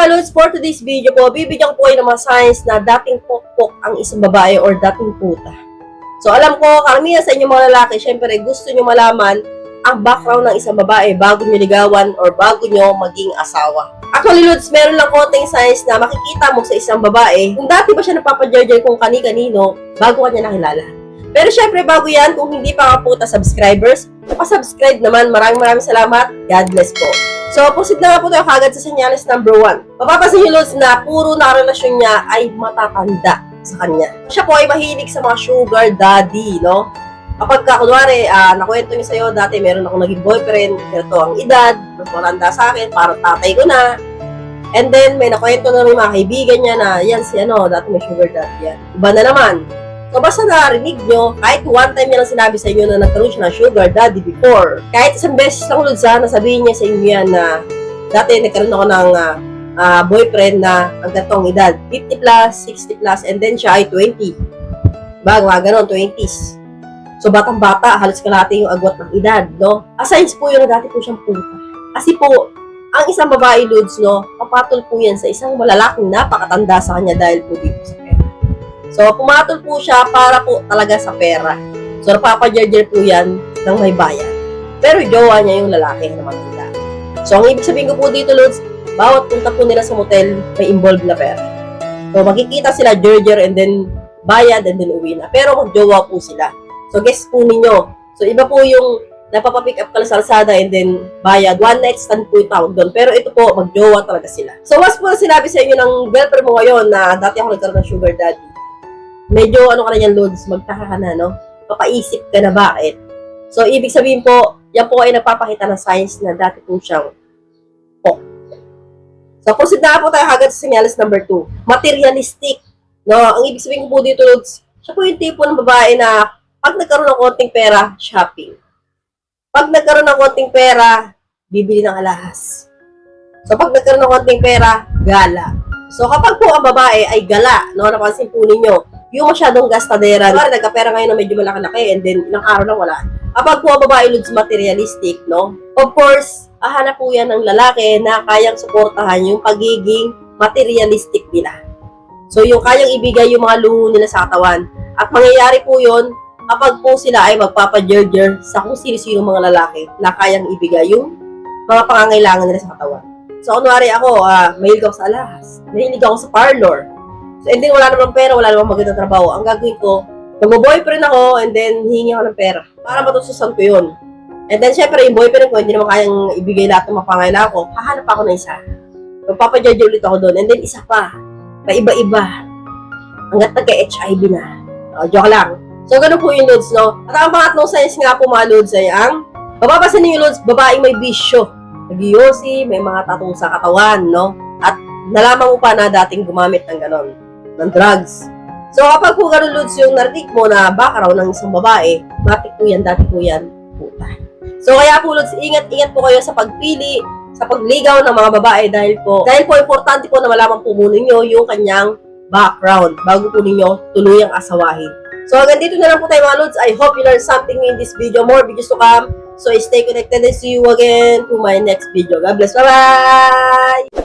mga lods, for today's video po, bibigyan ko kayo ng mga signs na dating pokpok ang isang babae or dating puta. So alam ko, karamihan sa inyo mga lalaki, syempre gusto nyo malaman ang background ng isang babae bago nyo ligawan or bago nyo maging asawa. Actually lods, meron lang konting signs na makikita mo sa isang babae kung dati ba siya napapajarjar kung kani-kanino bago kanya nakilala. Pero syempre bago yan, kung hindi pa ka puta subscribers, pa-subscribe naman. Maraming salamat. God bless po. So, proceed na nga po tayo kagad sa senyales number 1. Mapapansin nyo, Lods, na puro nakarelasyon niya ay matatanda sa kanya. Siya po ay mahilig sa mga sugar daddy, no? Kapag kunwari, nakwento niya sa'yo, dati meron ako naging boyfriend, ganito ang edad, mas matanda sa akin, parang tatay ko na. And then, may nakwento na rin mga kaibigan niya na, yan si dati may sugar daddy yan. Iba na naman. So, basta narinig nyo, kahit one time niya lang sinabi sa inyo na nagkaroon siya ng sugar daddy before, kahit isang beses lang ulit sana sabihin niya sa inyo yan na dati nagkaroon ako ng boyfriend na ang ganitong edad, 50 plus, 60 plus, and then siya ay 20. Diba? Mga ganon, 20s. So, batang-bata, halos kalahati yung agwat ng edad, no? Assigns po yun na dati po siyang puta. Kasi po, ang isang babae, Lods, no, papatol po yan sa isang malalaking napakatanda sa kanya dahil po dito sa pera. So, pumatol po siya para po talaga sa pera. So, napapajarjar po yan ng may bayan. Pero jowa niya yung lalaki na maganda. So, ang ibig sabihin ko po dito, Lods, bawat punta po nila sa motel, may involved na pera. So, makikita sila jarjar and then bayad and then uwi na. Pero magjowa po sila. So, guess po ninyo. So, iba po yung napapapick up ka sa kalsada and then bayad. One night stand po yung tawag doon. Pero ito po, magjowa talaga sila. So, once po na sinabi sa inyo ng girlfriend mo ngayon na dati ako nagkaroon ng sugar daddy, medyo ka na yan, Lods, magtaka ka na, no? Papaisip ka na bakit. So, ibig sabihin po, yan po ay nagpapakita ng signs na dati po siyang pok. So, proceed na po tayo agad sa senyales number 2. Materialistic. No? Ang ibig sabihin ko po dito, Lods, siya po yung tipo ng babae na pag nagkaroon ng konting pera, shopping. Pag nagkaroon ng konting pera, bibili ng alahas. So, pag nagkaroon ng konting pera, gala. So, kapag po ang babae ay gala, no, napansin po ninyo, yung masyadong gastadera, nagkapera ngayon na medyo malaki-laki and then ilang araw lang wala. Kapag po ang babae, Lods, materialistic, no? Of course, hanap po yan ng lalaki na kayang suportahan yung pagiging materialistic nila. So, yung kayang ibigay yung mga luho nila sa katawan. At mangyayari po yun kapag po sila ay magpapajerjer sa kung sino-sino mga lalaki na kayang ibigay yung mga pangangailangan nila sa katawan. So, kunwari ako, mahilig ako sa alahas, mahilig ako sa parlor. So, and then wala namang pera, wala namang magandang trabaho. Ang gagawin ko, mag-boyfriend ako and then hihingi ako ng pera para matususan ko yun. And then, syempre, yung boyfriend ko, hindi naman kayang ibigay lahat ng mga pangailangan ko, hahanap ako ng isa. Magpapajerjer ulit ako doon. And then, isa pa, iba-iba. Hanggat nagka-HIV na. Joke lang. So, ganun po yung, Lods, no? At ang pangatlong signs nga po, mga Lods, ay ang mapapasin niyo yung, Lods, babaeng may bisyo. Nag-yosi, may mga tattoo sa katawan, no? At nalaman mo pa na dating gumamit ng ganon, ng drugs. So, kapag po ganun, Lods, yung narinig mo na background ng isang babae, matik po yan, dati po yan, puta. So, kaya po, Lods, ingat-ingat po kayo sa pagpili, sa pagligaw ng mga babae dahil po importante po na malaman po muna ninyo yung kanyang background bago po ninyo tuluyang asawahin. So, hanggang dito na lang po tayo, mga Lods. I hope you learned something in this video. More videos to come. So, stay connected and see you again to my next video. God bless. Bye-bye!